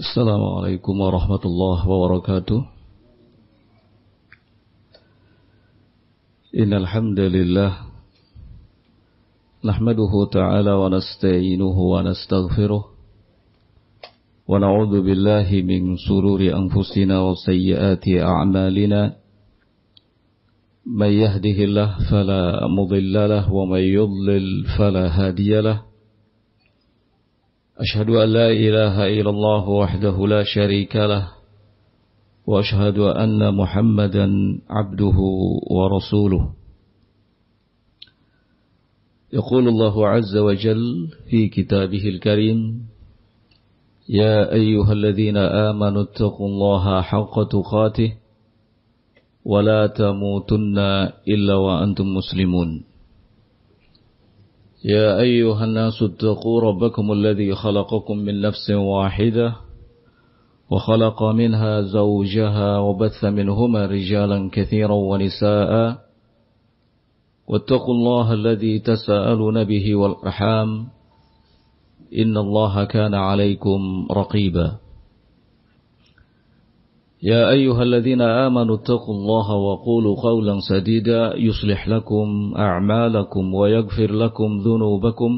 Assalamualaikum warahmatullahi wabarakatuh. Innal hamdalillah nahmaduhu ta'ala wa nasta'inuhu wa nastaghfiruh wa na'udzu billahi min shururi anfusina wa sayyiati a'malina. May yahdihillahu fala mudilla lahu wa may yudlil fala hadiya lahu. Ashhadu an la ilaha illallah wahdahu la syarika lah wa ashhadu anna Muhammadan abduhu wa rasuluh. Yaqulu Allahu azza wa jalla fi kitabihil karim, ya ayyuhalladzina amanu taqullaha haqqa tuqatih wa la tamutunna illa wa antum muslimun. يا أيها الناس اتقوا ربكم الذي خلقكم من نفس واحدة وخلق منها زوجها وبث منهما رجالا كثيرا ونساء واتقوا الله الذي تساءلون به والأرحام إن الله كان عليكم رقيبا. يا أيها الذين آمنوا اتقوا الله وقولوا قولا سديدا يصلح لكم أعمالكم ويغفر لكم ذنوبكم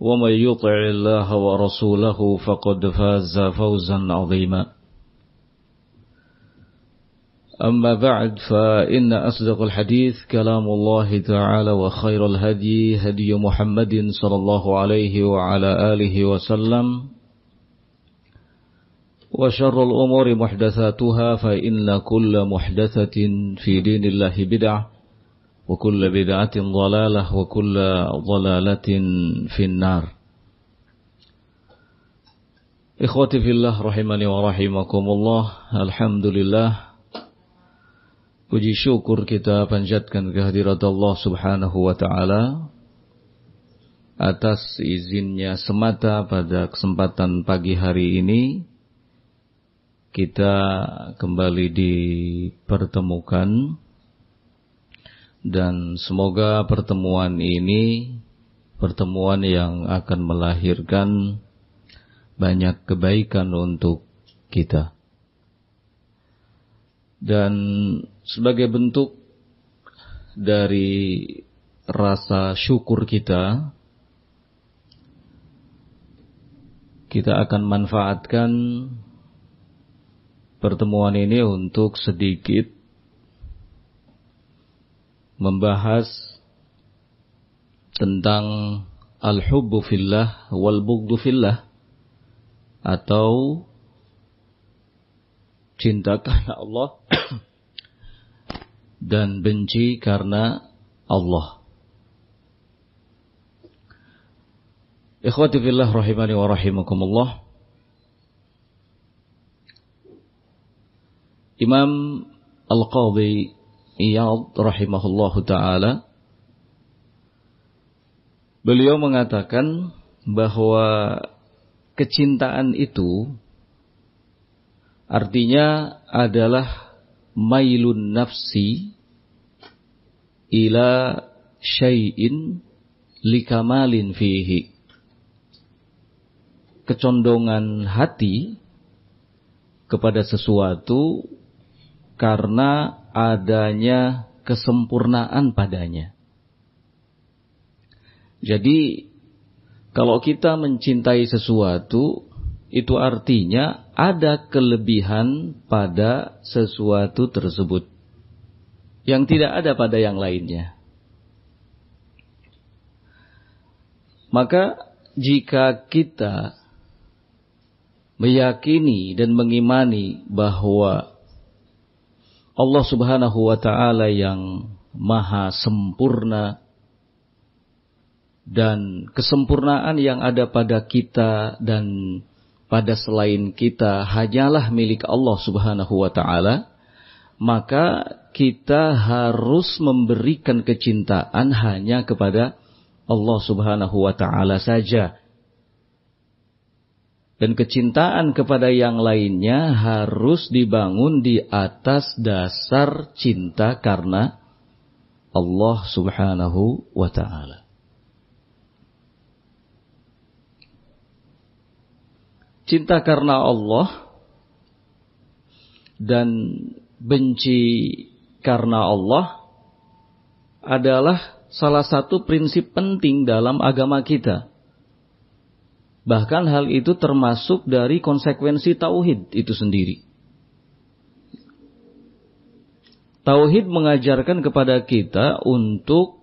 ومن يطع الله ورسوله فقد فاز فوزا عظيما. أما بعد فإن أصدق الحديث كلام الله تعالى وخير الهدي هدي محمد صلى الله عليه وعلى آله وسلم وشر الأمور محدثاتها فإن كل محدثة في دين الله بدعة وكل بدعة ضلالة وكل ضلالة في النار. Ikhwati fillah rahimani wa rahimakumullah. Alhamdulillah, puji syukur kita panjatkan kehadirat Allah subhanahu wa ta'ala atas izinnya semata pada kesempatan pagi hari ini kita kembali dipertemukan, dan semoga pertemuan ini pertemuan yang akan melahirkan banyak kebaikan untuk kita. Dan sebagai bentuk dari rasa syukur kita akan manfaatkan pertemuan ini untuk sedikit membahas tentang al-hubbu fillah wal bughdu fillah, atau cinta karena Allah dan benci karena Allah. Ikhwati fillah rahimani wa rahimakumullah. Imam Al-Qadhi Iyad rahimahullahu ta'ala, beliau mengatakan bahwa kecintaan itu artinya adalah mailun nafsi ila syai'in likamalin fihi, kecondongan hati kepada sesuatu karena adanya kesempurnaan padanya. Jadi kalau kita mencintai sesuatu, itu artinya ada kelebihan pada sesuatu tersebut yang tidak ada pada yang lainnya. Maka jika kita meyakini dan mengimani bahwa Allah subhanahu wa ta'ala yang maha sempurna, dan kesempurnaan yang ada pada kita dan pada selain kita hanyalah milik Allah subhanahu wa ta'ala, maka kita harus memberikan kecintaan hanya kepada Allah subhanahu wa ta'ala saja. Dan kecintaan kepada yang lainnya harus dibangun di atas dasar cinta karena Allah subhanahu wa ta'ala. cinta karena Allah dan benci karena Allah adalah salah satu prinsip penting dalam agama kita. Bahkan hal itu termasuk dari konsekuensi tauhid itu sendiri. Tauhid mengajarkan kepada kita untuk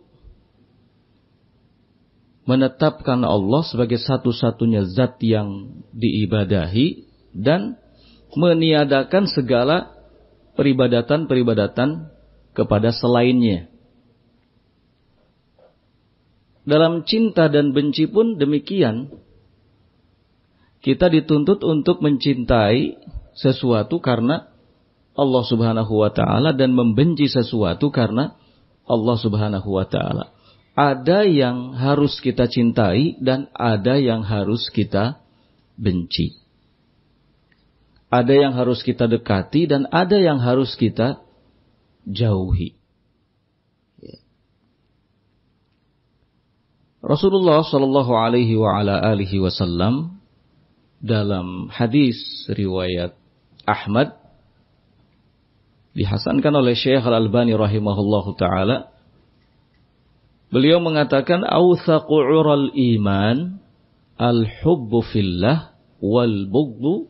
menetapkan Allah sebagai satu-satunya zat yang diibadahi dan meniadakan segala peribadatan-peribadatan kepada selainnya. Dalam cinta dan benci pun demikian. Kita dituntut untuk mencintai sesuatu karena Allah Subhanahu wa ta'ala dan membenci sesuatu karena Allah Subhanahu wa ta'ala. Ada yang harus kita cintai dan ada yang harus kita benci. Ada yang harus kita dekati dan ada yang harus kita jauhi. Rasulullah sallallahu alaihi wa ala alihi wasallam dalam hadis riwayat Ahmad dihasankan oleh Syekh Al-Albani rahimahullahu taala, beliau mengatakan awthaqu 'ural iman al-hubbu fillah wal bughdu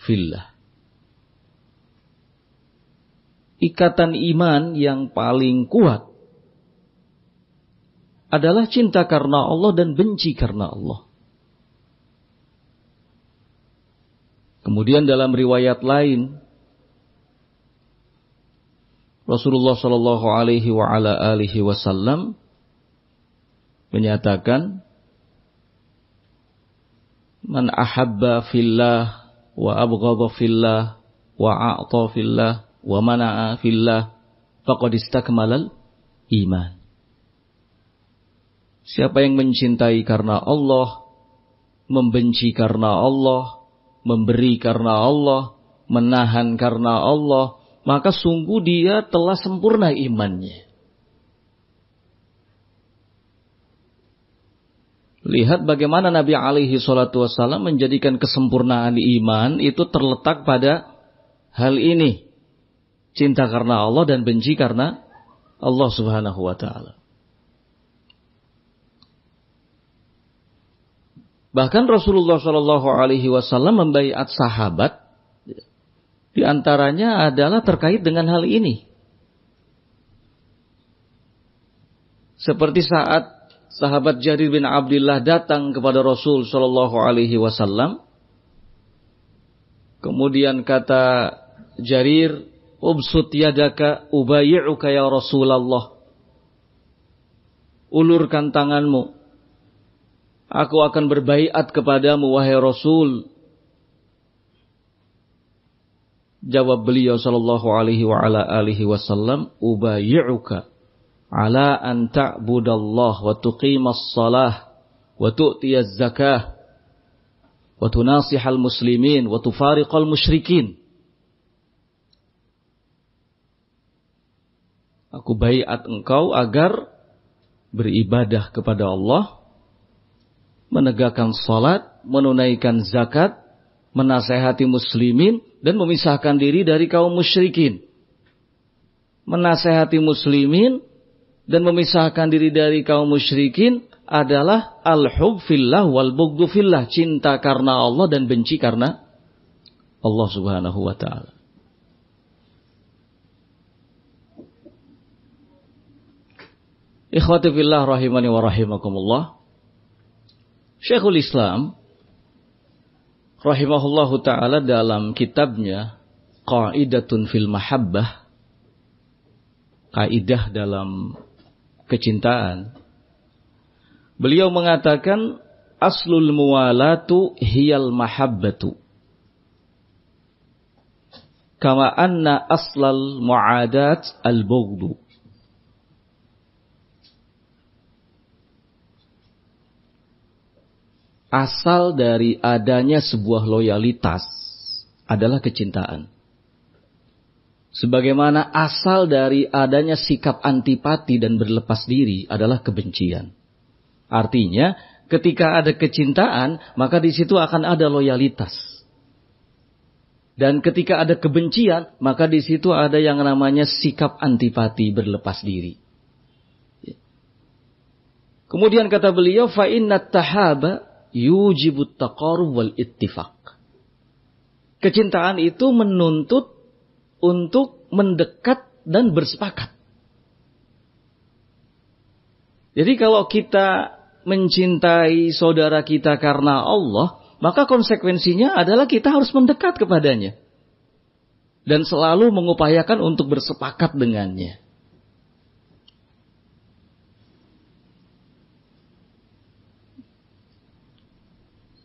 fillah. Ikatan iman yang paling kuat adalah cinta karena Allah dan benci karena Allah. Kemudian dalam riwayat lain Rasulullah sallallahu alaihi wa ala alihi wasallam menyatakan, man ahabba fillah wa abghadha fillah wa a'ta fillah wa mana'a fillah faqad istakmalal iman. Siapa yang mencintai karena Allah, membenci karena Allah, memberi karena Allah, menahan karena Allah, maka sungguh dia telah sempurna imannya. Lihat bagaimana Nabi alaihi salatu wassalam menjadikan kesempurnaan iman itu terletak pada hal ini. Cinta karena Allah dan benci karena Allah Subhanahu wa ta'ala. Bahkan Rasulullah sallallahu alaihi wasallam membaiat sahabat, di antaranya adalah terkait dengan hal ini. Seperti saat sahabat Jarir bin Abdullah datang kepada Rasul sallallahu alaihi wasallam. Kemudian kata Jarir, "Ubsut yadaka ubayyi'uka ya Rasulullah." Ulurkan tanganmu, aku akan berbaiat kepadamu wahai Rasul. Jawab beliau sallallahu alaihi wa ala alihi wasallam, "Ubayyi'uka ala an ta'budallah wa tuqimas salah wa tu'tiyaz zakah wa tunasihal muslimin wa tufariqal musyrikin." Aku baiat engkau agar beribadah kepada Allah, menegakkan salat, menunaikan zakat, menasehati muslimin dan memisahkan diri dari kaum musyrikin. Menasehati muslimin dan memisahkan diri dari kaum musyrikin adalah al-hub fillah wal bughdu fillah, cinta karena Allah dan benci karena Allah Subhanahu wa ta'ala. Ikhwati fillah rahimani wa rahimakumullah. Syekhul Islam rahimahullahu ta'ala dalam kitabnya Qaidatun fil Mahabbah, kaidah dalam kecintaan, beliau mengatakan aslul muwalatu hiyal mahabbatu kama anna aslal muadat al-bughdu. Asal dari adanya sebuah loyalitas adalah kecintaan. Sebagaimana asal dari adanya sikap antipati dan berlepas diri adalah kebencian. Artinya, Ketika ada kecintaan, maka di situ akan ada loyalitas. Dan ketika ada kebencian, maka di situ ada yang namanya sikap antipati, berlepas diri. Kemudian kata beliau, fa innat tahaba yujibut taqarrub wal ittifaq. Kecintaan itu menuntut untuk mendekat dan bersepakat. Jadi kalau kita mencintai saudara kita karena Allah, maka konsekuensinya adalah kita harus mendekat kepadanya. Dan selalu mengupayakan untuk bersepakat dengannya.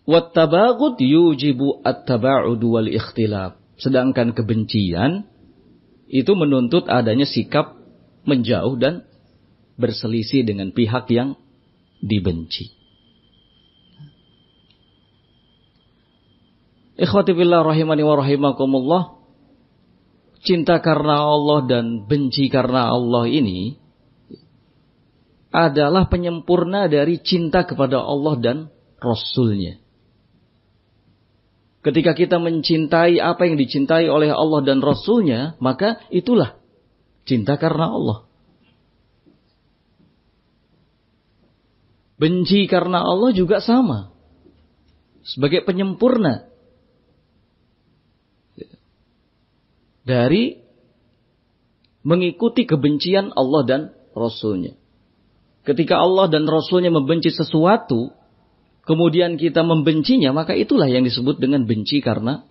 Wattabaghud yujibu at-taba'ud wal ikhtilaf. Sedangkan kebencian itu menuntut adanya sikap menjauh dan berselisih dengan pihak yang dibenci. Ikhwati fillah rahimani wa rahimakumullah. Cinta karena Allah dan benci karena Allah ini adalah penyempurna dari cinta kepada Allah dan Rasul-Nya. Ketika kita mencintai apa yang dicintai oleh Allah dan Rasul-Nya, maka itulah cinta karena Allah. Benci karena Allah juga sama. Sebagai penyempurna dari mengikuti kebencian Allah dan Rasul-Nya. Ketika Allah dan Rasul-Nya membenci sesuatu, kemudian kita membencinya, maka itulah yang disebut dengan benci karena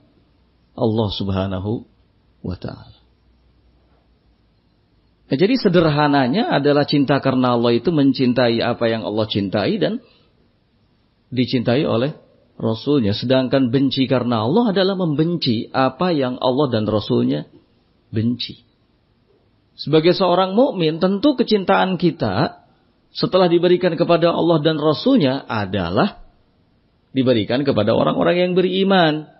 Allah Subhanahu wa ta'ala. Nah, jadi sederhananya adalah cinta karena Allah itu mencintai apa yang Allah cintai dan dicintai oleh Rasul-Nya. Sedangkan benci karena Allah adalah membenci apa yang Allah dan Rasul-Nya benci. Sebagai seorang mukmin, tentu kecintaan kita setelah diberikan kepada Allah dan Rasul-Nya adalah diberikan kepada orang-orang yang beriman.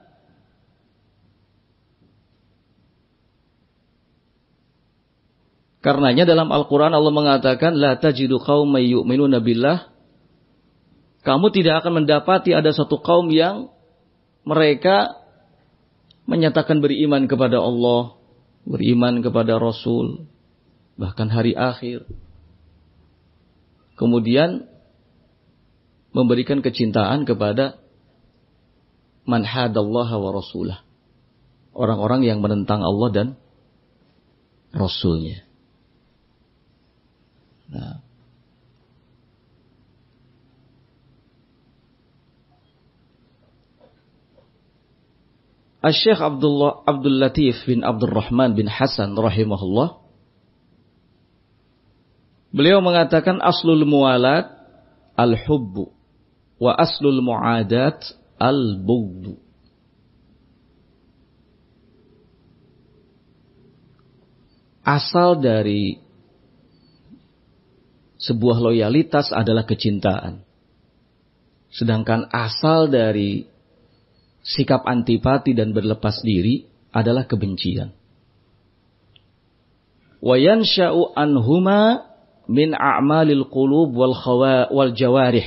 Karenanya dalam Al-Quran Allah mengatakan, La tajidu qauman yu'minuna billah. Kamu tidak akan mendapati ada satu kaum yang mereka menyatakan beriman kepada Allah, beriman kepada Rasul, bahkan hari akhir. Kemudian memberikan kecintaan kepada man hadallaha wa rasulah. Orang-orang yang menentang Allah dan Rasul-Nya. Nah. Asy-Syaikh Abdul Latif bin Abdul Rahman bin Hasan rahimahullah, beliau mengatakan aslul muwalat al-hubbu wa aslul mu'adat al-bughdu. Asal dari sebuah loyalitas adalah kecintaan. Sedangkan asal dari sikap antipati dan berlepas diri adalah kebencian. Wa yansha'u anhuma min a'malil qulub wal jawarih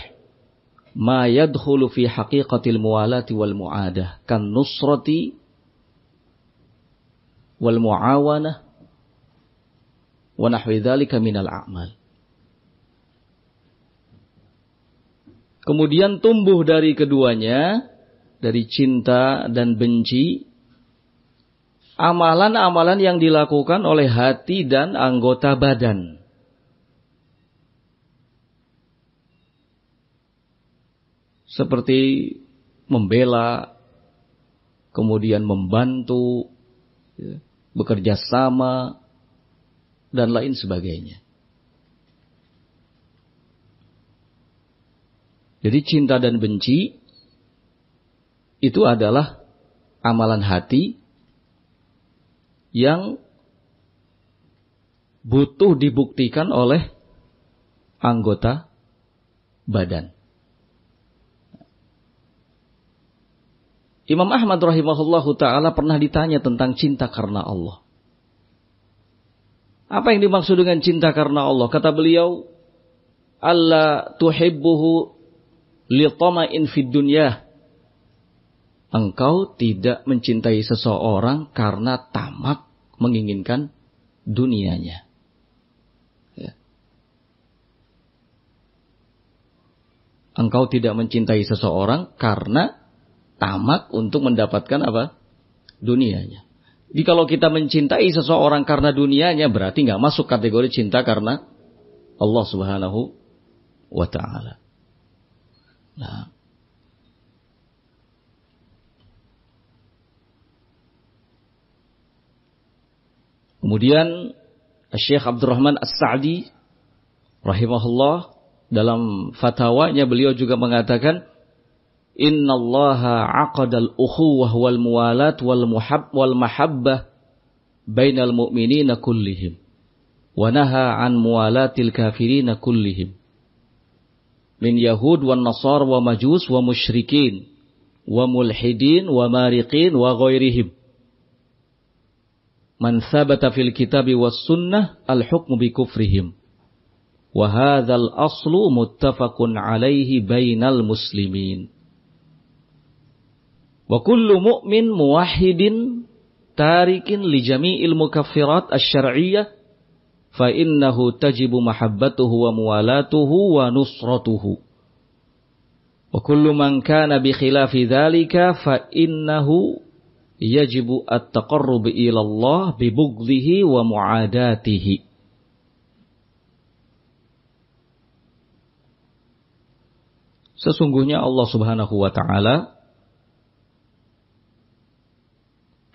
ma yadkhulu fi haqiqatil muwalati wal mu'adah kan nusrati wal mu'awanah wa nahwi dzalika minal a'mal. Kemudian tumbuh dari keduanya, dari cinta dan benci, amalan-amalan yang dilakukan oleh hati dan anggota badan. Seperti membela, kemudian membantu, bekerja sama, dan lain sebagainya. Jadi cinta dan benci itu adalah amalan hati yang butuh dibuktikan oleh anggota badan. Imam Ahmad rahimahullahu ta'ala pernah ditanya tentang cinta karena Allah. Apa yang dimaksud dengan cinta karena Allah? Kata beliau, Allah tuhibbuhu li tama'in fid dunya. Engkau tidak mencintai seseorang karena tamak menginginkan dunianya. Ya. Engkau tidak mencintai seseorang karena tamak untuk mendapatkan apa? Dunianya. Jadi kalau kita mencintai seseorang karena dunianya, berarti nggak masuk kategori cinta karena Allah Subhanahu wa ta'ala. Nah, kemudian Syekh Abdurrahman As-Sa'di rahimahullah dalam fatwanya beliau juga mengatakan, innallaha 'aqadal ukhuwah wal muwalat wal mahabbah bainal mu'minina kullihim wa naha 'an muwalatil kafirina kullihim min yahud wan nasar wa majus wa musyrikin wa mulhidin wa mariqin wa ghairihim. Man thabata fil kitabi was sunnah al hukmu bi kufrihim. Wa hadzal aslu muttafaqun alaihi bainal muslimin. Wa kullu mu'min muwahhidin tarikin li jami'il mukaffirat asy-syar'iyyah fa innahu tajibu mahabbatuhu wa muwalatuhu wa nusratuhu. Wa kullu man kana bi khilafi dzalika fa innahu yajibu at-taqarrub ila Allah bi bughdhihi wa mu'adatihi. Sesungguhnya Allah Subhanahu wa ta'ala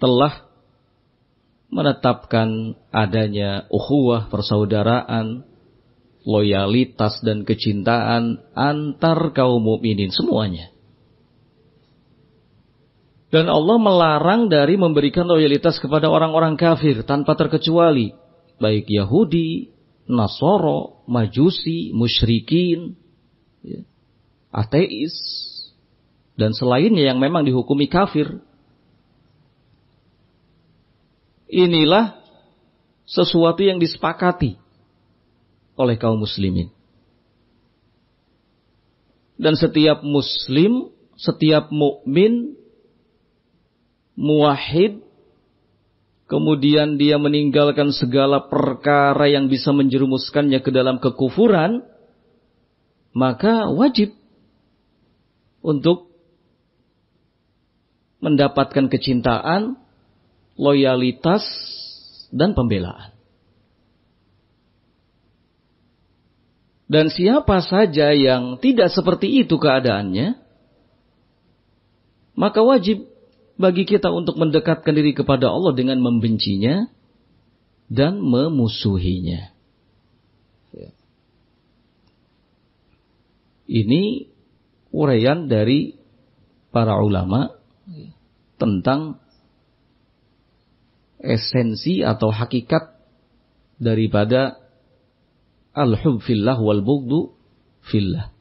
telah menetapkan adanya ukhuwah, persaudaraan, loyalitas dan kecintaan antar kaum mukminin semuanya. Dan Allah melarang dari memberikan loyalitas kepada orang-orang kafir tanpa terkecuali, baik Yahudi, Nasoro, Majusi, musyrikin, ateis, dan selainnya yang memang dihukumi kafir. Inilah sesuatu yang disepakati oleh kaum muslimin. Dan setiap muslim, setiap mukmin, muwahhid, kemudian dia meninggalkan segala perkara yang bisa menjerumuskannya ke dalam kekufuran, maka wajib untuk mendapatkan kecintaan, loyalitas, dan pembelaan. Dan siapa saja yang tidak seperti itu keadaannya, maka wajib bagi kita untuk mendekatkan diri kepada Allah dengan membencinya dan memusuhinya. Ini uraian dari para ulama tentang esensi atau hakikat daripada al-hub fillah wal bughdu fillah.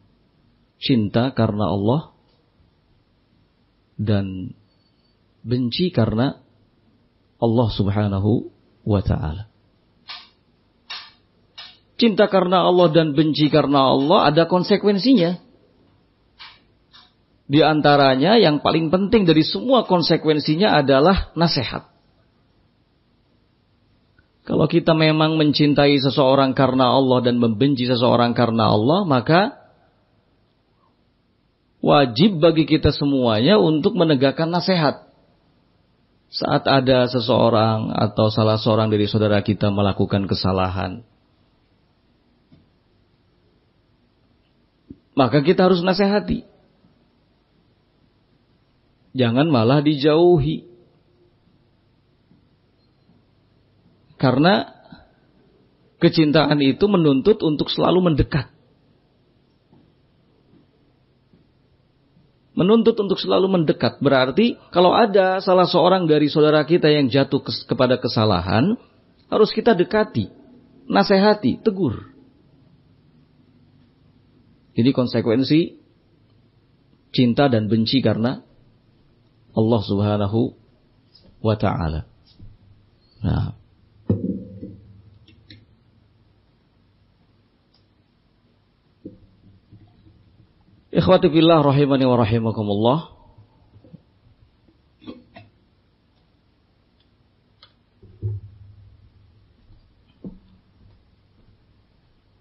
Cinta karena Allah dan benci karena Allah Subhanahu wa ta'ala. Cinta karena Allah dan benci karena Allah ada konsekuensinya. Di antaranya yang paling penting dari semua konsekuensinya adalah nasihat. Kalau kita memang mencintai seseorang karena Allah dan membenci seseorang karena Allah, maka wajib bagi kita semuanya untuk menegakkan nasihat. Saat ada seseorang atau salah seorang dari saudara kita melakukan kesalahan, maka kita harus nasihati. Jangan malah dijauhi. Karena kecintaan itu menuntut untuk selalu mendekat. Menuntut untuk selalu mendekat. Berarti kalau ada salah seorang dari saudara kita yang jatuh kepada kesalahan, harus kita dekati, nasihati, tegur. Ini konsekuensi cinta dan benci karena Allah Subhanahu wa ta'ala. Nah, Ikhwati fillah rahimani wa rahimakumullah.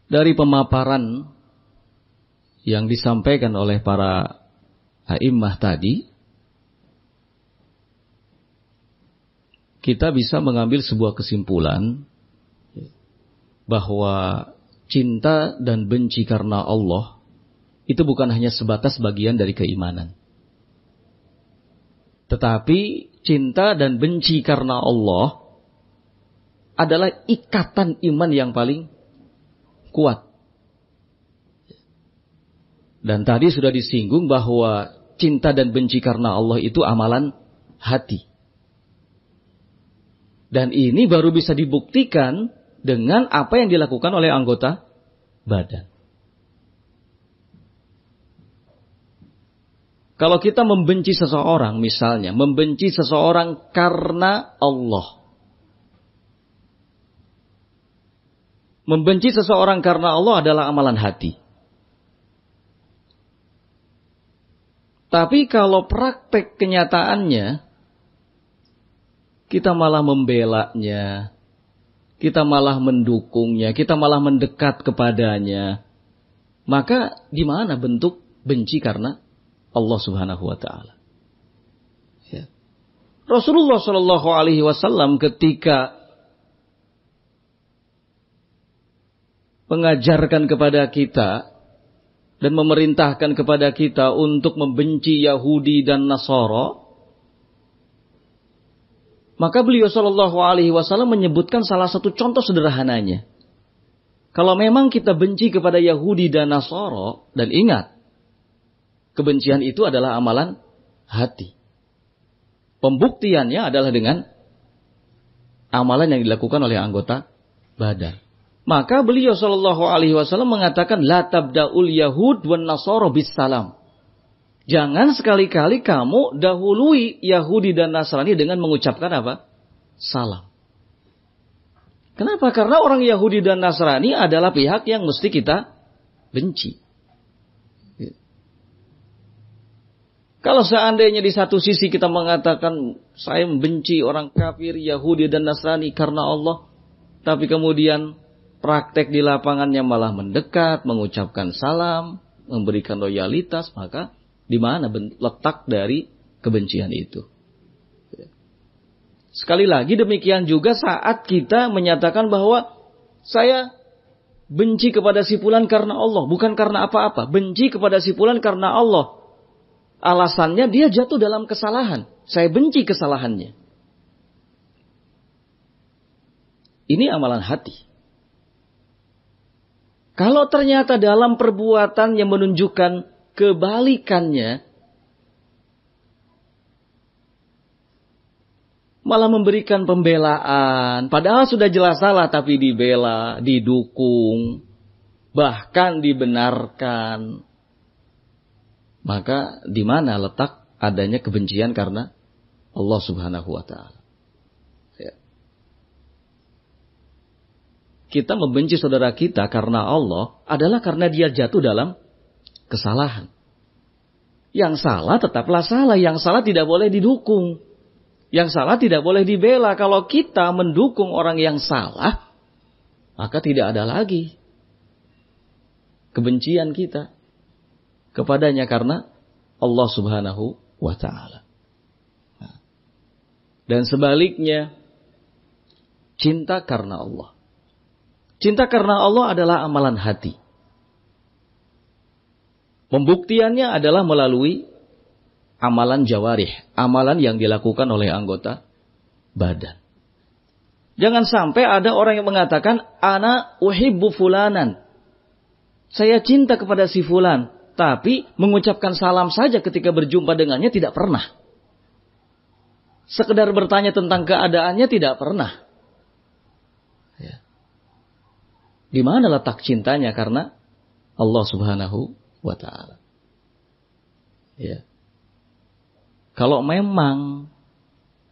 Dari pemaparan yang disampaikan oleh para a'immah tadi, kita bisa mengambil sebuah kesimpulan bahwa cinta dan benci karena Allah itu bukan hanya sebatas bagian dari keimanan. Tetapi cinta dan benci karena Allah adalah ikatan iman yang paling kuat. Dan tadi sudah disinggung bahwa cinta dan benci karena Allah itu amalan hati. Dan ini baru bisa dibuktikan dengan apa yang dilakukan oleh anggota badan. Kalau kita membenci seseorang, misalnya membenci seseorang karena Allah. Membenci seseorang karena Allah adalah amalan hati. Tapi kalau praktek kenyataannya, kita malah membelanya, kita malah mendukungnya, kita malah mendekat kepadanya, maka di mana bentuk benci karena Allah Subhanahu wa taala? Ya. Rasulullah Shallallahu alaihi wasallam ketika mengajarkan kepada kita dan memerintahkan kepada kita untuk membenci Yahudi dan Nasara, maka beliau Shallallahu alaihi wasallam menyebutkan salah satu contoh sederhananya. Kalau memang kita benci kepada Yahudi dan Nasara, dan ingat, kebencian itu adalah amalan hati. Pembuktiannya adalah dengan amalan yang dilakukan oleh anggota badan. Maka beliau Shallallahu alaihi wasallam mengatakan, la tabda'ul yahud wan nasara bis salam. Jangan sekali-kali kamu dahului Yahudi dan Nasrani dengan mengucapkan apa? Salam. Kenapa? Karena orang Yahudi dan Nasrani adalah pihak yang mesti kita benci. Kalau seandainya di satu sisi kita mengatakan saya membenci orang kafir, Yahudi dan Nasrani karena Allah, tapi kemudian praktek di lapangannya malah mendekat, mengucapkan salam, memberikan loyalitas, maka di mana letak dari kebencian itu? Sekali lagi demikian juga saat kita menyatakan bahwa saya benci kepada si fulan karena Allah, bukan karena apa-apa. Benci kepada si fulan karena Allah. Alasannya dia jatuh dalam kesalahan. Saya benci kesalahannya. Ini amalan hati. Kalau ternyata dalam perbuatan yang menunjukkan kebalikannya, malah memberikan pembelaan, padahal sudah jelas salah tapi dibela, didukung, bahkan dibenarkan, maka di mana letak adanya kebencian karena Allah Subhanahu wa taala? Ya. Kita membenci saudara kita karena Allah adalah karena dia jatuh dalam kesalahan. Yang salah tetaplah salah, yang salah tidak boleh didukung. Yang salah tidak boleh dibela. Kalau kita mendukung orang yang salah, maka tidak ada lagi kebencian kita kepadanya karena Allah Subhanahu wa taala. Dan sebaliknya, cinta karena Allah. Cinta karena Allah adalah amalan hati. Pembuktiannya adalah melalui amalan jawarih, amalan yang dilakukan oleh anggota badan. Jangan sampai ada orang yang mengatakan, ana uhibbu fulanan. Saya cinta kepada si fulan, tapi mengucapkan salam saja ketika berjumpa dengannya tidak pernah. Sekedar bertanya tentang keadaannya tidak pernah. Ya. Di mana letak cintanya karena Allah Subhanahu wa ta'ala. Ya. Kalau memang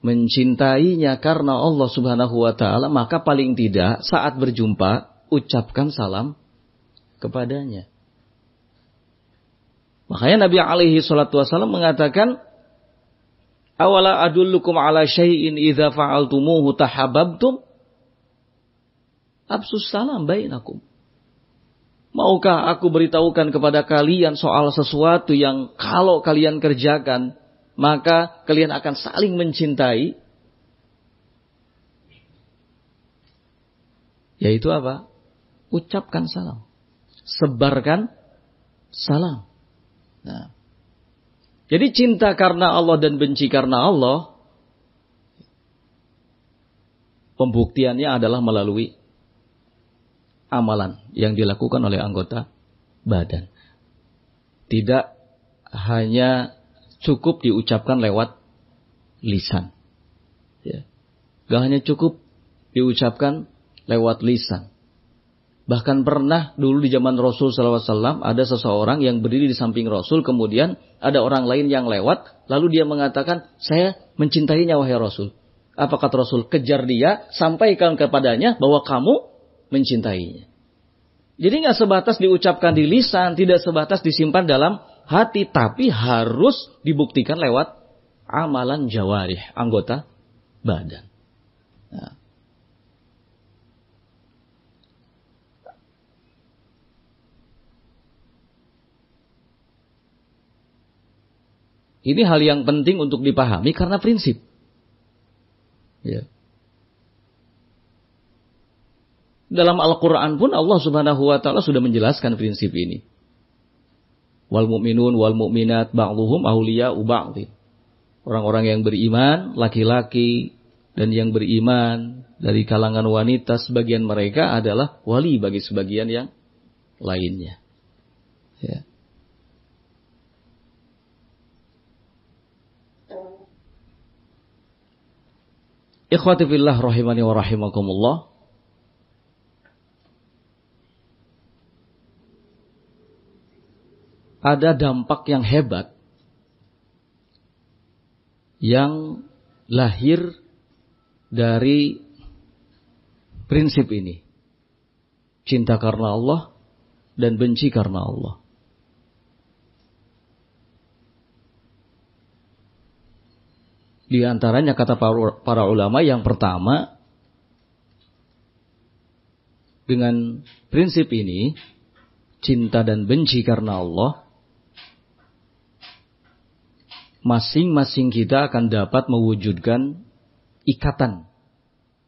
mencintainya karena Allah Subhanahu wa ta'ala, maka paling tidak saat berjumpa ucapkan salam kepadanya. Makanya Nabi alaihi salatu wasallam mengatakan, awala adullukum ala syai'in idza fa'altumuhu tahabbtum absus salam bainakum. Maukah aku beritahukan kepada kalian soal sesuatu yang kalau kalian kerjakan, maka kalian akan saling mencintai? Yaitu apa? Ucapkan salam. Sebarkan salam. Nah. Jadi cinta karena Allah dan benci karena Allah, pembuktiannya adalah melalui amalan yang dilakukan oleh anggota badan. Tidak hanya cukup diucapkan lewat lisan. Ya. Gak hanya cukup diucapkan lewat lisan. Bahkan pernah dulu di zaman Rasul SAW ada seseorang yang berdiri di samping Rasul, kemudian ada orang lain yang lewat, lalu dia mengatakan, saya mencintainya wahai Rasul. Apa kata Rasul? Kejar dia, sampaikan kepadanya bahwa kamu mencintainya. Jadi nggak sebatas diucapkan di lisan, tidak sebatas disimpan dalam hati, tapi harus dibuktikan lewat amalan jawarih, anggota badan. Nah. Ini hal yang penting untuk dipahami karena prinsip. Ya. Dalam Al-Quran pun Allah Subhanahu wa Ta'ala sudah menjelaskan prinsip ini. Wal mu'minun wal mu'minat ba'duhum awliya'u ba'dhin. Orang-orang yang beriman, laki-laki dan yang beriman dari kalangan wanita, sebagian mereka adalah wali bagi sebagian yang lainnya. Ya. Ikhwati fillah rahimani wa rahimakumullah. Ada dampak yang hebat yang lahir dari prinsip ini. Cinta karena Allah dan benci karena Allah. Di antaranya kata para ulama, yang pertama, dengan prinsip ini, cinta dan benci karena Allah, masing-masing kita akan dapat mewujudkan ikatan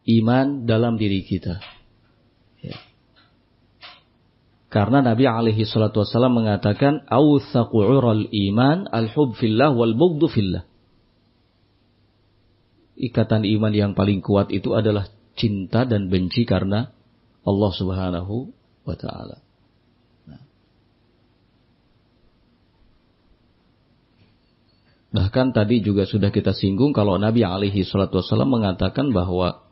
iman dalam diri kita. Ya. Karena Nabi alaihi salatu wasallam mengatakan, "Awthaqu 'ural iman al-hub fillah wal bughdu fillah." Ikatan iman yang paling kuat itu adalah cinta dan benci karena Allah Subhanahu wa Ta'ala. Nah. Bahkan tadi juga sudah kita singgung kalau Nabi alaihi salatu wasallam mengatakan bahwa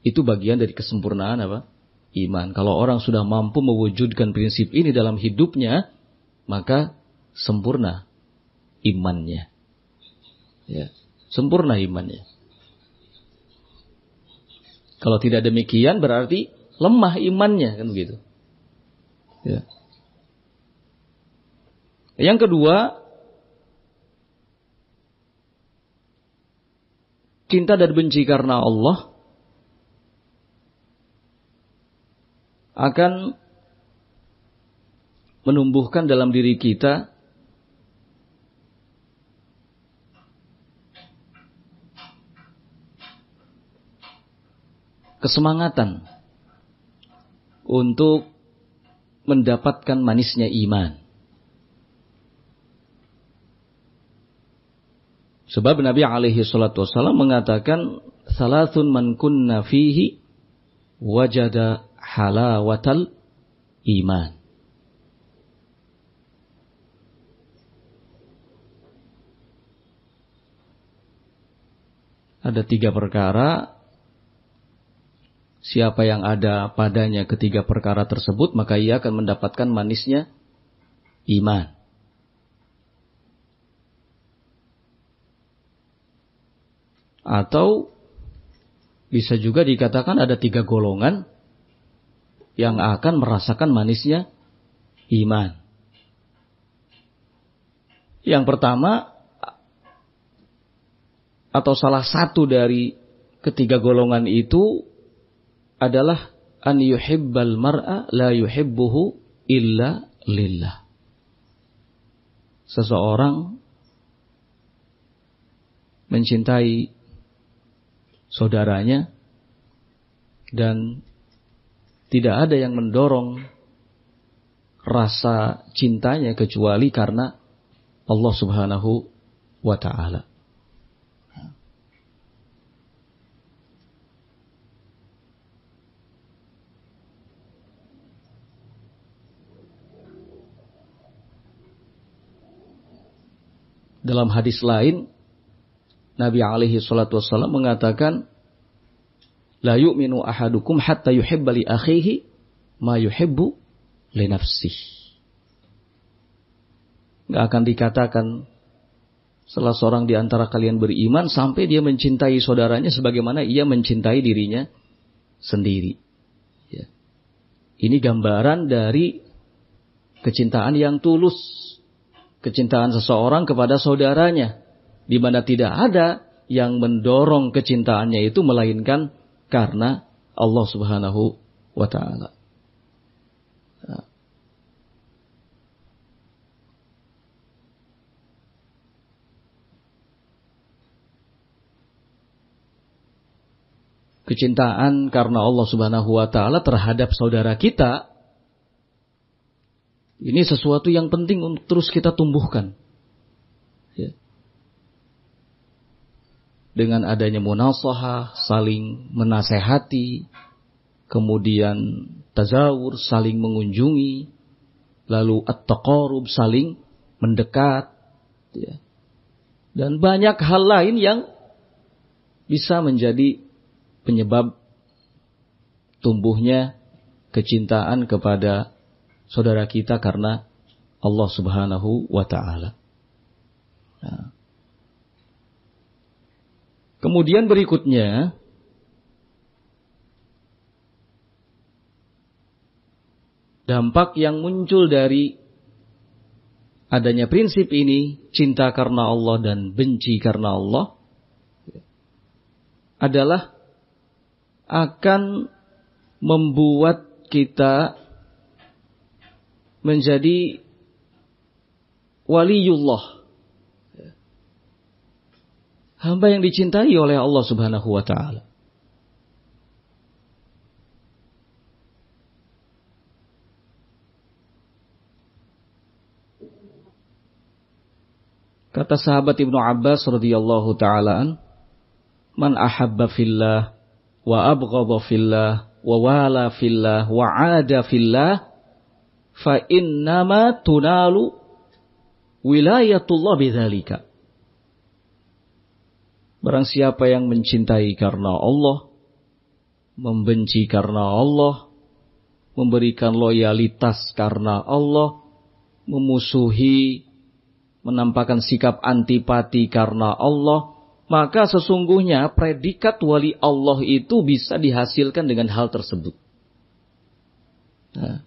itu bagian dari kesempurnaan apa? Iman. Kalau orang sudah mampu mewujudkan prinsip ini dalam hidupnya, maka sempurna imannya. Ya, sempurna imannya. Kalau tidak demikian berarti lemah imannya, kan begitu. Ya. Yang kedua, cinta dan benci karena Allah akan menumbuhkan dalam diri kita kesemangatan untuk mendapatkan manisnya iman. Sebab Nabi alaihi salatu wasallam mengatakan, "Salasun man kunna fihi wajada halawatal iman." Ada 3 perkara. Siapa yang ada padanya ketiga perkara tersebut, maka ia akan mendapatkan manisnya iman. Atau bisa juga dikatakan ada 3 golongan yang akan merasakan manisnya iman. Yang pertama, atau salah satu dari ketiga golongan itu adalah an yuhibbal mar'a la yuhibbuhu illa lillah. Seseorang mencintai saudaranya dan tidak ada yang mendorong rasa cintanya kecuali karena Allah Subhanahu wa ta'ala. Dalam hadis lain, Nabi alaihi salatu wassalam mengatakan, la yu'minu ahadukum hatta yuhibba li akhihi ma yuhibbu li nafsihi. Enggak akan dikatakan salah seorang di antara kalian beriman sampai dia mencintai saudaranya sebagaimana ia mencintai dirinya sendiri. Ya. Ini gambaran dari kecintaan yang tulus. Kecintaan seseorang kepada saudaranya, di mana tidak ada yang mendorong kecintaannya itu melainkan karena Allah Subhanahu wa ta'ala. Kecintaan karena Allah Subhanahu wa ta'ala terhadap saudara kita, ini sesuatu yang penting untuk terus kita tumbuhkan. Ya. Dengan adanya munasahah, saling menasehati, kemudian tazawur, saling mengunjungi, lalu at-taqarrub, saling mendekat. Ya. Dan banyak hal lain yang bisa menjadi penyebab tumbuhnya kecintaan kepada saudara kita karena Allah Subhanahu wa ta'ala. Nah. Kemudian berikutnya, dampak yang muncul dari adanya prinsip ini, cinta karena Allah dan benci karena Allah, adalah akan membuat kita menjadi waliullah, hamba yang dicintai oleh Allah Subhanahu wa ta'ala. Kata sahabat Ibnu Abbas radhiyallahu ta'ala, man ahabba fillah wa abghadha fillah wa wala fillah wa ada fillah fa innama tunalu wilayatullah bidzalika. Barang siapa yang mencintai karena Allah, membenci karena Allah, memberikan loyalitas karena Allah, memusuhi, menampakkan sikap antipati karena Allah, maka sesungguhnya predikat wali Allah itu bisa dihasilkan dengan hal tersebut. Nah.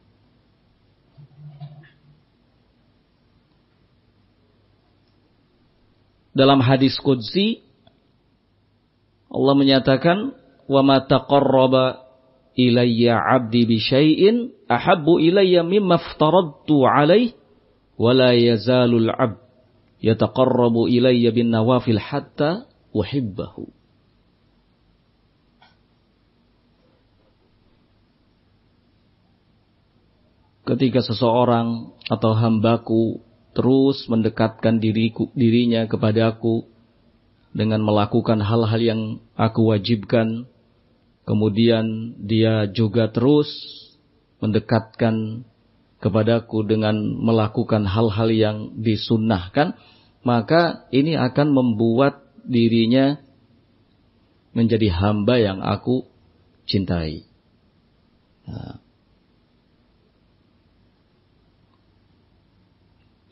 Dalam hadis qudsi, Allah menyatakan, wa ma taqarraba ilayya 'abdi bi syai'in ahabbu ilayya mimma aftaradtu 'alaihi wa la yazalul 'abd yataqarrabu ilayya bin nawafil hatta uhibbahu. Ketika seseorang atau hambaku terus mendekatkan dirinya kepadaku dengan melakukan hal-hal yang aku wajibkan, kemudian dia juga terus mendekatkan kepadaku dengan melakukan hal-hal yang disunnahkan, maka ini akan membuat dirinya menjadi hamba yang aku cintai. Nah.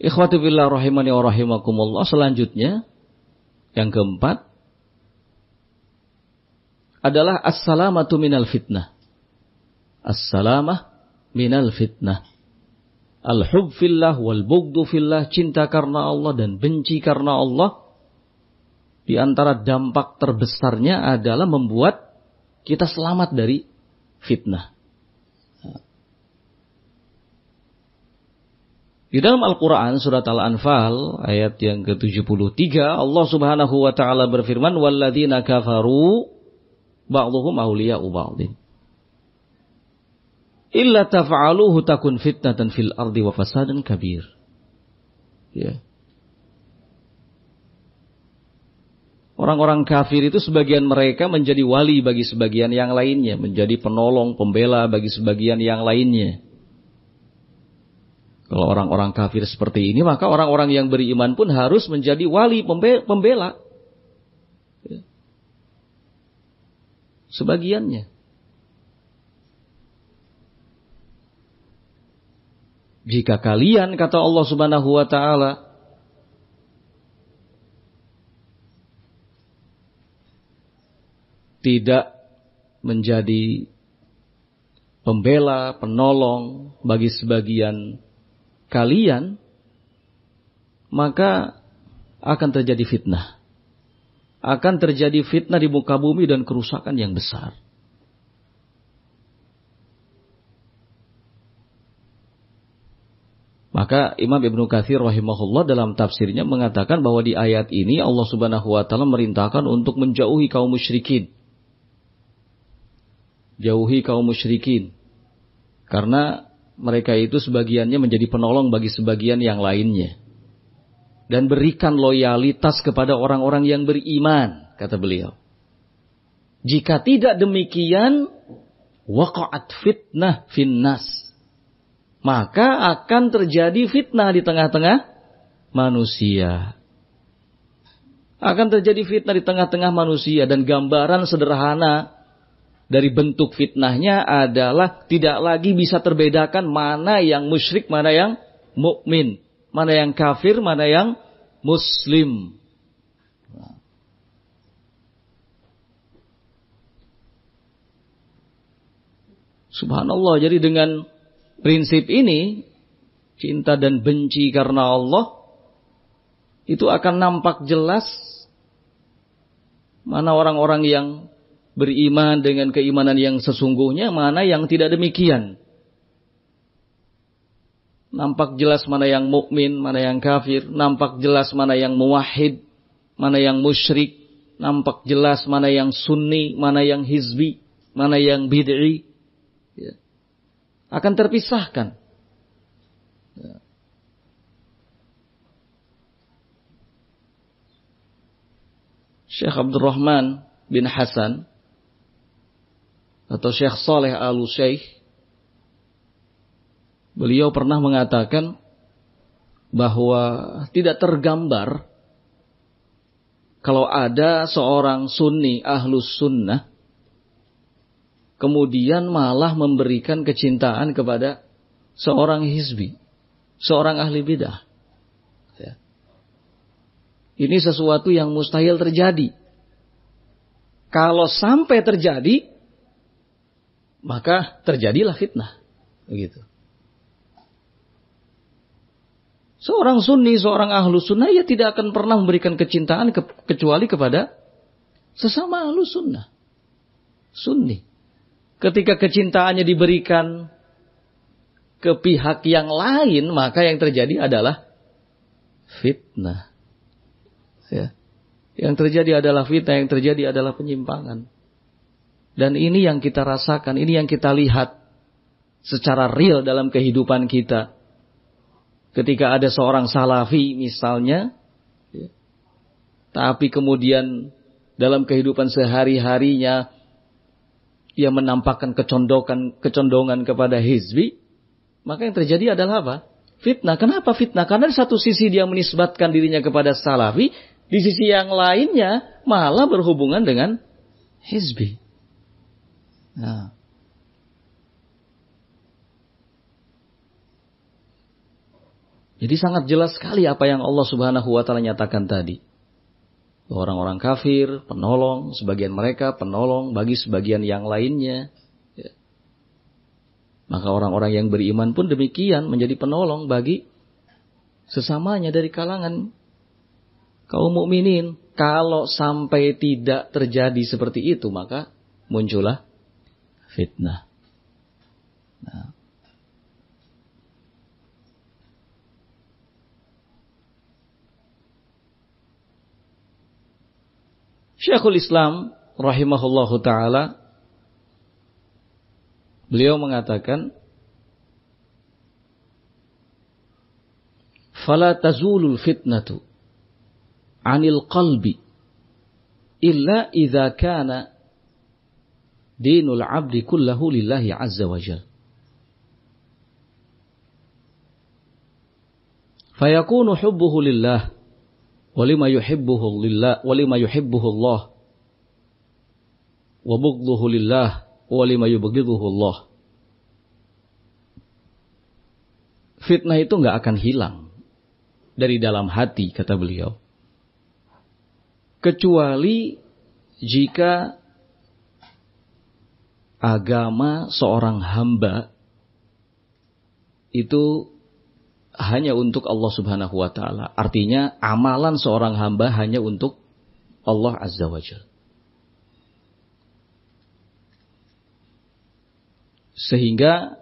Ikhwati billah rahimani wa rahimakumullah, selanjutnya yang keempat adalah as-salamatu minal fitnah. As-salamah minal fitnah. Al-hub fillah wal bughdu fillah, cinta karena Allah dan benci karena Allah. Di antara dampak terbesarnya adalah membuat kita selamat dari fitnah. Di dalam Al-Quran surat Al-Anfal ayat yang ke-73 Allah subhanahu wa ta'ala berfirman walladzina kafaru ba'dhuhum awliya'u ba'dhin illa taf'aluhu takun fitnatan fil ardi wa fasadun kabir. Ya. Orang-orang kafir itu sebagian mereka menjadi wali bagi sebagian yang lainnya, menjadi penolong, pembela bagi sebagian yang lainnya. Kalau orang-orang kafir seperti ini, maka orang-orang yang beriman pun harus menjadi wali, pembela. Ya. Sebagiannya. Jika kalian, kata Allah subhanahu wa ta'ala, tidak menjadi pembela, penolong bagi sebagian kalian, maka akan terjadi fitnah. Akan terjadi fitnah di muka bumi dan kerusakan yang besar. Maka Imam Ibnu Katsir rahimahullah dalam tafsirnya mengatakan bahwa di ayat ini Allah subhanahu wa ta'ala merintahkan untuk menjauhi kaum musyrikin. Jauhi kaum musyrikin. Karena mereka itu sebagiannya menjadi penolong bagi sebagian yang lainnya. Dan berikan loyalitas kepada orang-orang yang beriman, kata beliau. Jika tidak demikian, waqa'at fitnah finnas. Maka akan terjadi fitnah di tengah-tengah manusia. Akan terjadi fitnah di tengah-tengah manusia. Dan gambaran sederhana dari bentuk fitnahnya adalah tidak lagi bisa terbedakan mana yang musyrik, mana yang mukmin, mana yang kafir, mana yang muslim. Subhanallah, jadi dengan prinsip ini, cinta dan benci karena Allah, itu akan nampak jelas mana orang-orang yang beriman dengan keimanan yang sesungguhnya, mana yang tidak demikian. Nampak jelas mana yang mukmin, mana yang kafir. Nampak jelas mana yang muwahhid, mana yang musyrik. Nampak jelas mana yang sunni, mana yang hizbi, mana yang bid'i. Ya. Akan terpisahkan. Ya. Syekh Abdurrahman bin Hasan atau Syekh Saleh Al-Syekh, beliau pernah mengatakan bahwa tidak tergambar kalau ada seorang sunni ahlus sunnah kemudian malah memberikan kecintaan kepada seorang hizbi, seorang ahli bidah. Ya. Ini sesuatu yang mustahil terjadi. Kalau sampai terjadi, maka terjadilah fitnah. Begitu. Seorang sunni, seorang ahlus sunnah, ia tidak akan pernah memberikan kecintaan kecuali kepada sesama ahlus sunnah. Sunni. Ketika kecintaannya diberikan ke pihak yang lain, maka yang terjadi adalah fitnah. Ya. Yang terjadi adalah fitnah, yang terjadi adalah penyimpangan. Dan ini yang kita rasakan, ini yang kita lihat secara real dalam kehidupan kita. Ketika ada seorang salafi misalnya, ya, tapi kemudian dalam kehidupan sehari-harinya ia menampakkan kecondongan kepada hizbi, maka yang terjadi adalah apa? Fitnah. Kenapa fitnah? Karena di satu sisi dia menisbatkan dirinya kepada salafi, di sisi yang lainnya malah berhubungan dengan hizbi. Nah. Jadi sangat jelas sekali apa yang Allah Subhanahu wa ta'ala nyatakan tadi. Orang-orang kafir, penolong, sebagian mereka penolong bagi sebagian yang lainnya. Ya. Maka orang-orang yang beriman pun demikian, menjadi penolong bagi sesamanya dari kalangan kaum mukminin. Kalau sampai tidak terjadi seperti itu, maka muncullah fitnah. Nah. Syekhul Islam rahimahullahu ta'ala, beliau mengatakan, fala tazulul fitnatu 'anil qalbi illa idza kana dinul 'abdi kullahu lillahi 'azza wa jalla. Fayakunu hubbuhu lillah wa lima yuhibbuhu lillah wa lima yuhibbuhu Allah wa bughdhuhu lillah wa lima yubghidhuhu Allah. Fitnah itu enggak akan hilang dari dalam hati, kata beliau, kecuali jika agama seorang hamba itu hanya untuk Allah Subhanahu wa ta'ala. Artinya amalan seorang hamba hanya untuk Allah Azza wa Jalla. Sehingga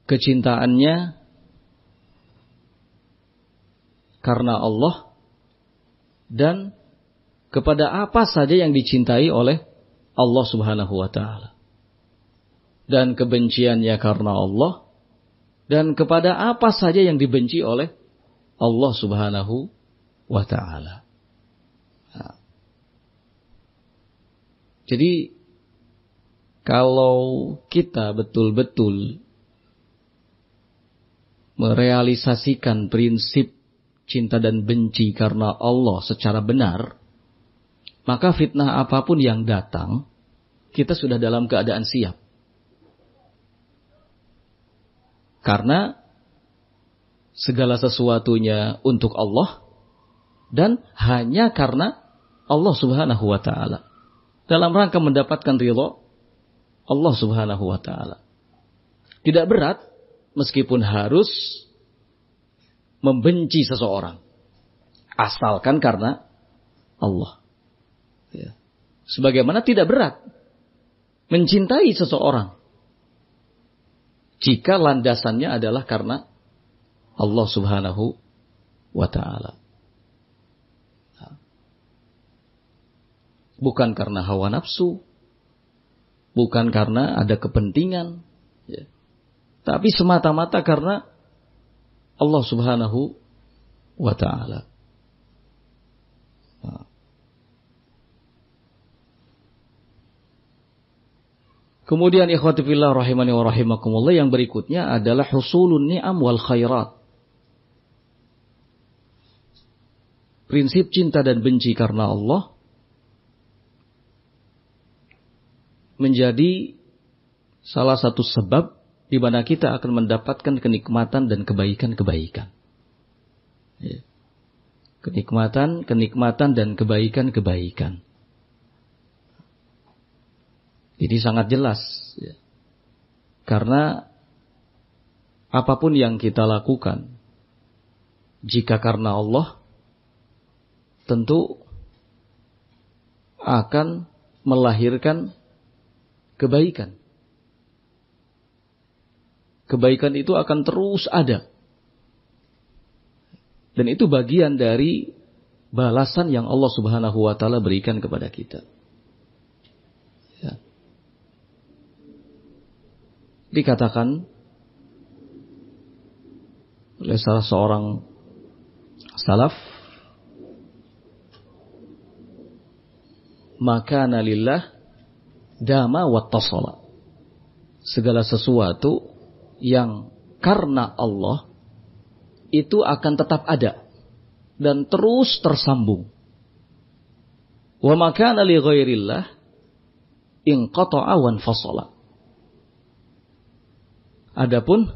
kecintaannya karena Allah dan kepada apa saja yang dicintai oleh Allah Subhanahu wa ta'ala. Dan kebenciannya karena Allah dan kepada apa saja yang dibenci oleh Allah Subhanahu wa ta'ala. Nah. Jadi kalau kita betul-betul merealisasikan prinsip cinta dan benci karena Allah secara benar, maka fitnah apapun yang datang, kita sudah dalam keadaan siap. Karena segala sesuatunya untuk Allah dan hanya karena Allah Subhanahu wa ta'ala. Dalam rangka mendapatkan ridha Allah Subhanahu wa ta'ala. Tidak berat meskipun harus membenci seseorang. Asalkan karena Allah. Ya. Sebagaimana tidak berat mencintai seseorang jika landasannya adalah karena Allah Subhanahu wa ta'ala. Bukan karena hawa nafsu, bukan karena ada kepentingan, ya. Tapi semata-mata karena Allah Subhanahu wa ta'ala. Kemudian ikhwati fillah rahimani wa rahimakumullah, yang berikutnya adalah husulun ni'am wal khairat. Prinsip cinta dan benci karena Allah menjadi salah satu sebab di mana kita akan mendapatkan kenikmatan dan kebaikan-kebaikan. Ya. Kenikmatan dan kebaikan-kebaikan. Jadi sangat jelas, ya. Karena apapun yang kita lakukan, jika karena Allah, tentu akan melahirkan kebaikan. Kebaikan itu akan terus ada. Dan itu bagian dari balasan yang Allah Subhanahu wa ta'ala berikan kepada kita. Ya. Dikatakan oleh salah seorang salaf, makana lillah dama wattasala. Segala sesuatu yang karena Allah itu akan tetap ada dan terus tersambung. Wa makana li ghairillah inqata'a wa infasala. Adapun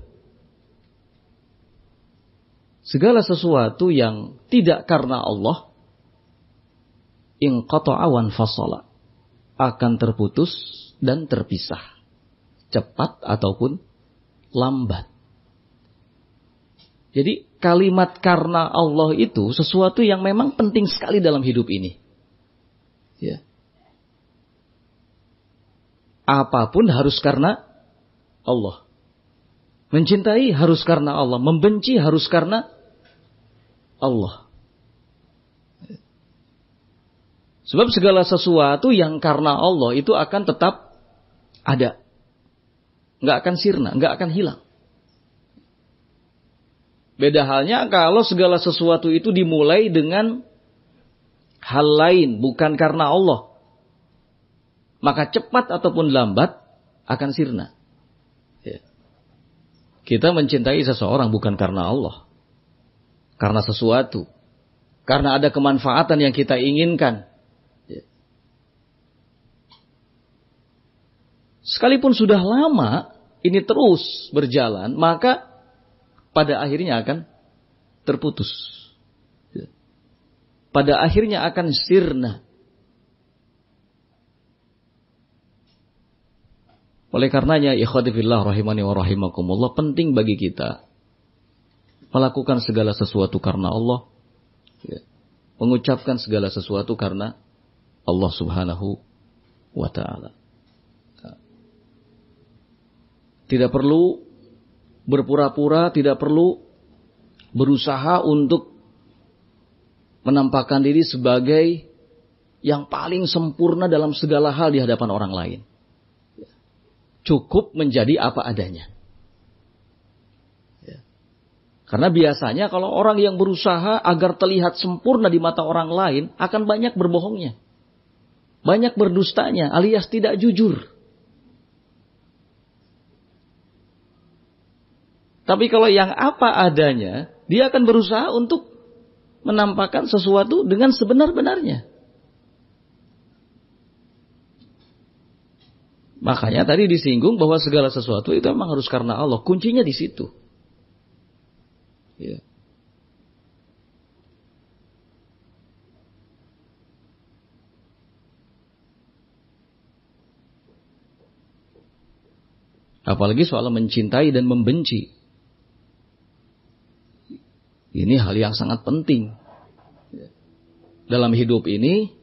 segala sesuatu yang tidak karena Allah, inqata'a wa infasala, akan terputus dan terpisah. cepat ataupun lambat. Jadi kalimat karena Allah itu sesuatu yang memang penting sekali dalam hidup ini. Ya. Apapun harus karena Allah. Mencintai harus karena Allah. Membenci harus karena Allah. Sebab segala sesuatu yang karena Allah itu akan tetap ada. Nggak akan sirna, nggak akan hilang. Beda halnya kalau segala sesuatu itu dimulai dengan hal lain, bukan karena Allah. Maka cepat ataupun lambat akan sirna. Ya. Kita mencintai seseorang bukan karena Allah. Karena sesuatu. Karena ada kemanfaatan yang kita inginkan. Ya. Sekalipun sudah lama ini terus berjalan, maka pada akhirnya akan terputus. Ya. Pada akhirnya akan sirna. Oleh karenanya, ikhwati fillah rahimani wa rahimakumullah, penting bagi kita melakukan segala sesuatu karena Allah, ya. Mengucapkan segala sesuatu karena Allah subhanahu wa ta'ala. Tidak perlu berpura-pura, tidak perlu berusaha untuk menampakkan diri sebagai yang paling sempurna dalam segala hal di hadapan orang lain. Cukup menjadi apa adanya. Ya. Karena biasanya kalau orang yang berusaha agar terlihat sempurna di mata orang lain, akan banyak berbohongnya. Banyak berdustanya, alias tidak jujur. Tapi kalau yang apa adanya, dia akan berusaha untuk menampakkan sesuatu dengan sebenar-benarnya. Makanya tadi disinggung bahwa segala sesuatu itu memang harus karena Allah. Kuncinya di situ. Ya. Apalagi soal mencintai dan membenci. Ini hal yang sangat penting. Dalam hidup ini,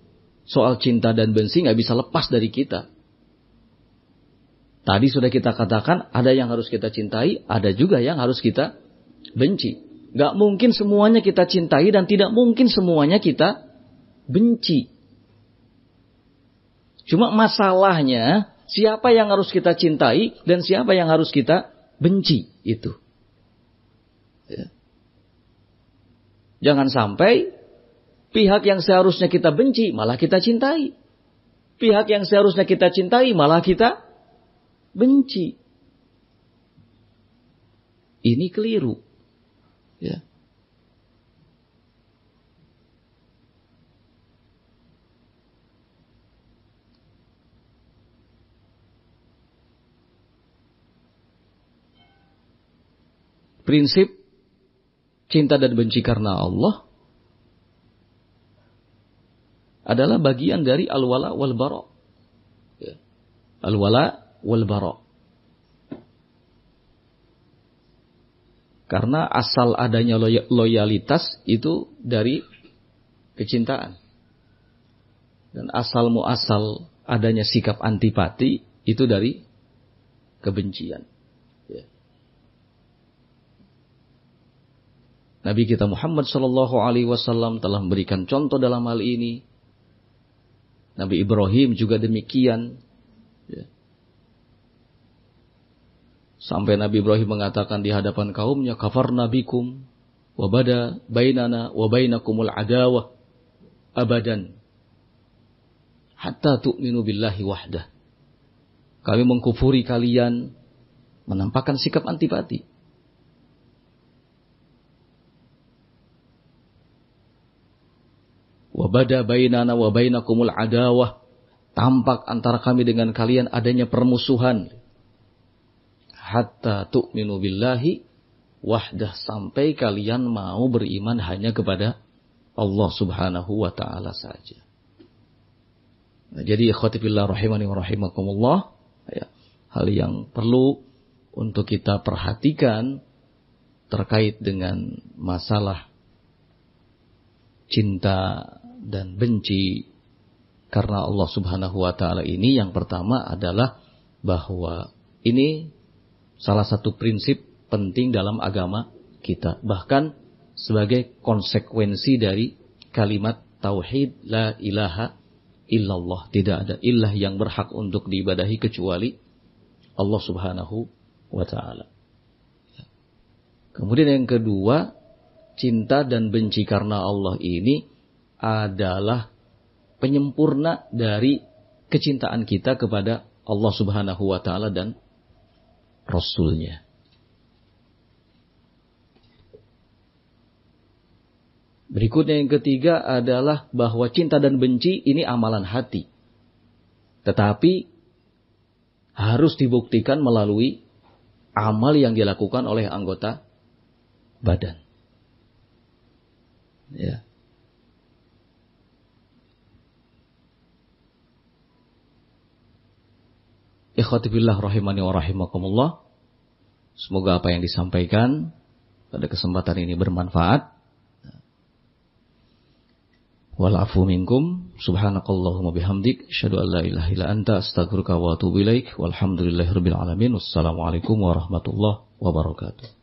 soal cinta dan benci nggak bisa lepas dari kita. Tadi sudah kita katakan, ada yang harus kita cintai, ada juga yang harus kita benci. Gak mungkin semuanya kita cintai dan tidak mungkin semuanya kita benci. Cuma masalahnya, siapa yang harus kita cintai dan siapa yang harus kita benci itu. Ya. Jangan sampai pihak yang seharusnya kita benci malah kita cintai. Pihak yang seharusnya kita cintai malah kita benci. Ini keliru. Ya. Prinsip cinta dan benci karena Allah adalah bagian dari al-wala wal bara. Ya. Al-wala wal bara. Karena asal adanya loyalitas itu dari kecintaan. Dan asal muasal adanya sikap antipati itu dari kebencian. Ya. Nabi kita Muhammad SAW telah memberikan contoh dalam hal ini. Nabi Ibrahim juga demikian. Ya. Sampai Nabi Ibrahim mengatakan di hadapan kaumnya, kafarna bikum wa bada bainana wa bainakumul adawah abadan hatta tu'minu billahi wahdah. Kami mengkufuri kalian, menampakkan sikap antipati. Wa bada bainana wa bainakumul adawah, tampak antara kami dengan kalian adanya permusuhan. Hatta tu'minu billahi wahdah, sampai kalian mau beriman hanya kepada Allah subhanahu wa ta'ala saja. Nah, jadi ikhwati fillah rahimani wa rahimakumullah, ya, hal yang perlu untuk kita perhatikan terkait dengan masalah cinta dan benci karena Allah Subhanahu wa taala ini, yang pertama adalah bahwa ini salah satu prinsip penting dalam agama kita, bahkan sebagai konsekuensi dari kalimat tauhid la ilaha illallah, tidak ada ilah yang berhak untuk diibadahi kecuali Allah Subhanahu wa taala. Kemudian yang kedua, cinta dan benci karena Allah ini adalah penyempurna dari kecintaan kita kepada Allah Subhanahu wa taala dan Rasul-Nya. Berikutnya yang ketiga adalah bahwa cinta dan benci ini amalan hati. Tetapi harus dibuktikan melalui amal yang dilakukan oleh anggota badan. Ya. Ikhwati billah rahimani wa rahimakumullah. Semoga apa yang disampaikan pada kesempatan ini bermanfaat. Wal afu minkum, subhanakallahumma bihamdik, asyhadu an la ilaha illa anta, astaghfiruka wa atubu ilaik. Walhamdulillahirabbil alamin. Wassalamualaikum warahmatullahi wabarakatuh.